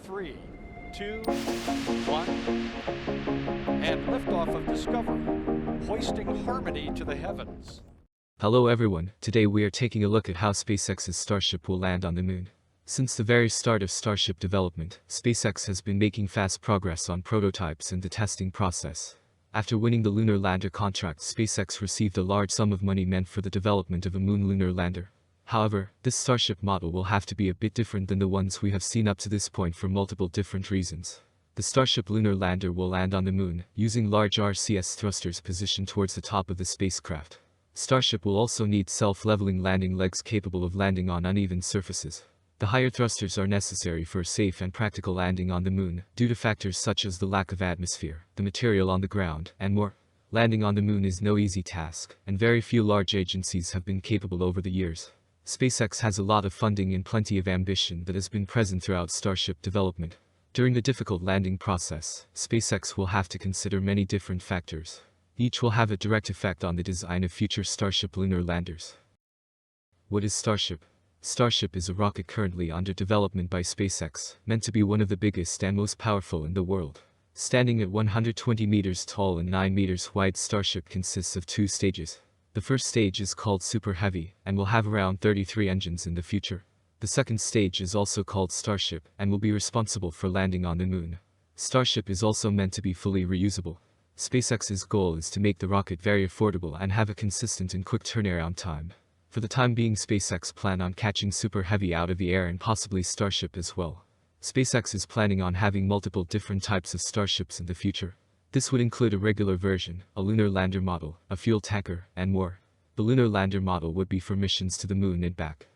3, 2, 1, and liftoff of Discovery, hoisting harmony to the heavens. Hello everyone, today we are taking a look at how SpaceX's Starship will land on the moon. Since the very start of Starship development, SpaceX has been making fast progress on prototypes and the testing process. After winning the Lunar Lander contract, SpaceX received a large sum of money meant for the development of a moon lunar lander. However, this Starship model will have to be a bit different than the ones we have seen up to this point for multiple different reasons. The Starship lunar lander will land on the moon, using large RCS thrusters positioned towards the top of the spacecraft. Starship will also need self-leveling landing legs capable of landing on uneven surfaces. The higher thrusters are necessary for a safe and practical landing on the moon, due to factors such as the lack of atmosphere, the material on the ground, and more. Landing on the moon is no easy task, and very few large agencies have been capable over the years. SpaceX has a lot of funding and plenty of ambition that has been present throughout Starship development. During the difficult landing process, SpaceX will have to consider many different factors. Each will have a direct effect on the design of future Starship lunar landers. What is Starship? Starship is a rocket currently under development by SpaceX, meant to be one of the biggest and most powerful in the world. Standing at 120 meters tall and 9 meters wide, Starship consists of two stages. The first stage is called Super Heavy, and will have around 33 engines in the future. The second stage is also called Starship, and will be responsible for landing on the moon. Starship is also meant to be fully reusable. SpaceX's goal is to make the rocket very affordable and have a consistent and quick turnaround time. For the time being, SpaceX plan on catching Super Heavy out of the air and possibly Starship as well. SpaceX is planning on having multiple different types of Starships in the future. This would include a regular version, a lunar lander model, a fuel tanker, and more. The lunar lander model would be for missions to the moon and back.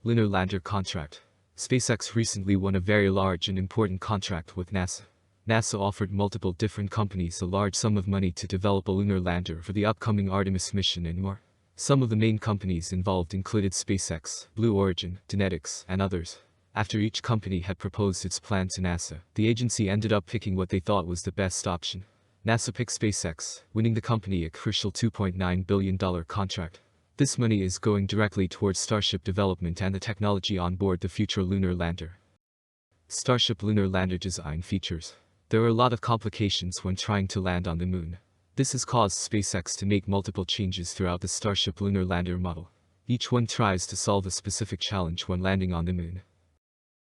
Lunar lander contract. SpaceX recently won a very large and important contract with NASA. NASA offered multiple different companies a large sum of money to develop a lunar lander for the upcoming Artemis mission and more. Some of the main companies involved included SpaceX, Blue Origin, Dynetics, and others. After each company had proposed its plan to NASA, the agency ended up picking what they thought was the best option. NASA picked SpaceX, winning the company a crucial $2.9 billion contract. This money is going directly towards Starship development and the technology on board the future lunar lander. Starship lunar lander design features. There are a lot of complications when trying to land on the moon. This has caused SpaceX to make multiple changes throughout the Starship lunar lander model. Each one tries to solve a specific challenge when landing on the moon.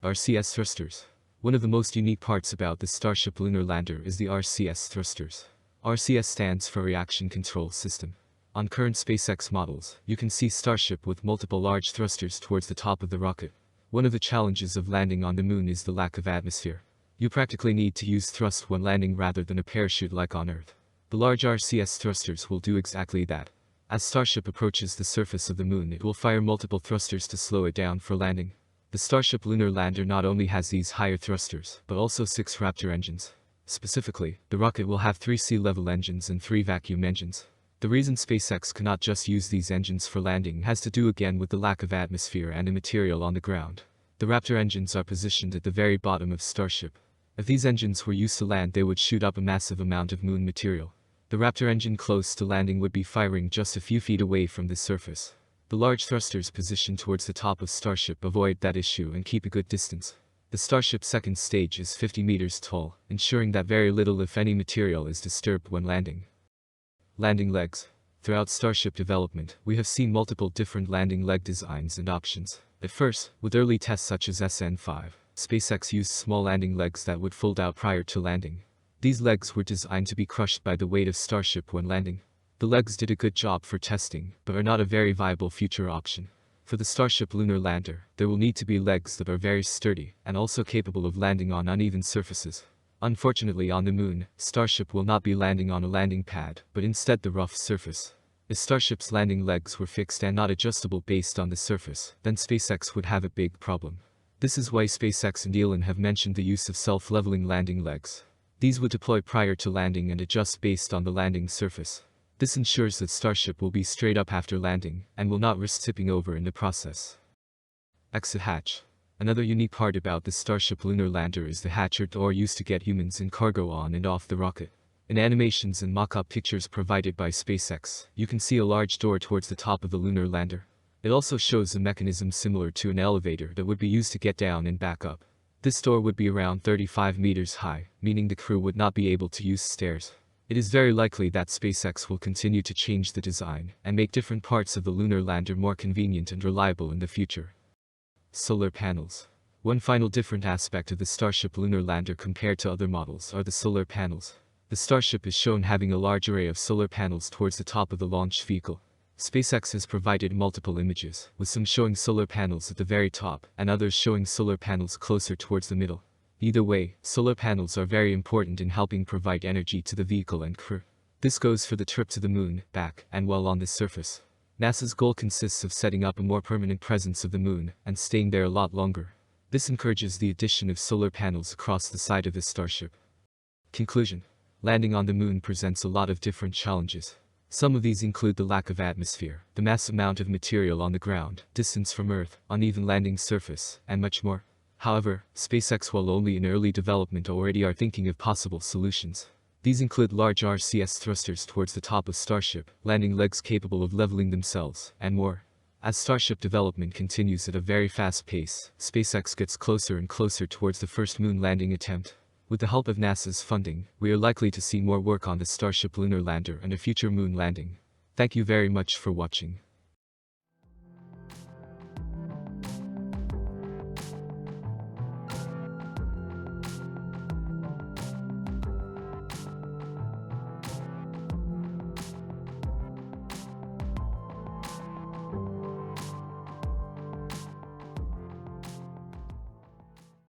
RCS Thrusters. One of the most unique parts about the Starship lunar lander is the RCS Thrusters. RCS stands for Reaction Control System. On current SpaceX models, you can see Starship with multiple large thrusters towards the top of the rocket. One of the challenges of landing on the moon is the lack of atmosphere. You practically need to use thrust when landing rather than a parachute like on Earth. The large RCS thrusters will do exactly that. As Starship approaches the surface of the moon, it will fire multiple thrusters to slow it down for landing. The Starship lunar lander not only has these higher thrusters, but also 6 Raptor engines. Specifically, the rocket will have 3 sea-level engines and 3 vacuum engines. The reason SpaceX cannot just use these engines for landing has to do again with the lack of atmosphere and the material on the ground. The Raptor engines are positioned at the very bottom of Starship. If these engines were used to land, they would shoot up a massive amount of moon material. The Raptor engine close to landing would be firing just a few feet away from the surface. The large thrusters positioned towards the top of Starship avoid that issue and keep a good distance. The Starship second stage is 50 meters tall, ensuring that very little if any material is disturbed when landing. Landing legs. Throughout Starship development, we have seen multiple different landing leg designs and options. At first, with early tests such as SN5, SpaceX used small landing legs that would fold out prior to landing. These legs were designed to be crushed by the weight of Starship when landing. The legs did a good job for testing, but are not a very viable future option. For the Starship lunar lander, there will need to be legs that are very sturdy, and also capable of landing on uneven surfaces. Unfortunately, on the moon, Starship will not be landing on a landing pad, but instead the rough surface. If Starship's landing legs were fixed and not adjustable based on the surface, then SpaceX would have a big problem. This is why SpaceX and Elon have mentioned the use of self-leveling landing legs. These would deploy prior to landing and adjust based on the landing surface. This ensures that Starship will be straight up after landing, and will not risk tipping over in the process. Exit hatch. Another unique part about the Starship lunar lander is the hatch or door used to get humans and cargo on and off the rocket. In animations and mock-up pictures provided by SpaceX, you can see a large door towards the top of the lunar lander. It also shows a mechanism similar to an elevator that would be used to get down and back up. This door would be around 35 meters high, meaning the crew would not be able to use stairs. It is very likely that SpaceX will continue to change the design and make different parts of the lunar lander more convenient and reliable in the future. Solar panels. One final different aspect of the Starship lunar lander compared to other models are the solar panels. The Starship is shown having a large array of solar panels towards the top of the launch vehicle. SpaceX has provided multiple images, with some showing solar panels at the very top and others showing solar panels closer towards the middle. Either way, solar panels are very important in helping provide energy to the vehicle and crew. This goes for the trip to the moon, back, and while on this surface. NASA's goal consists of setting up a more permanent presence of the moon and staying there a lot longer. This encourages the addition of solar panels across the side of the Starship. Conclusion. Landing on the moon presents a lot of different challenges. Some of these include the lack of atmosphere, the mass amount of material on the ground, distance from Earth, uneven landing surface, and much more. However, SpaceX, while only in early development, already are thinking of possible solutions. These include large RCS thrusters towards the top of Starship, landing legs capable of leveling themselves, and more. As Starship development continues at a very fast pace, SpaceX gets closer and closer towards the first moon landing attempt. With the help of NASA's funding, we are likely to see more work on the Starship lunar lander and a future moon landing. Thank you very much for watching.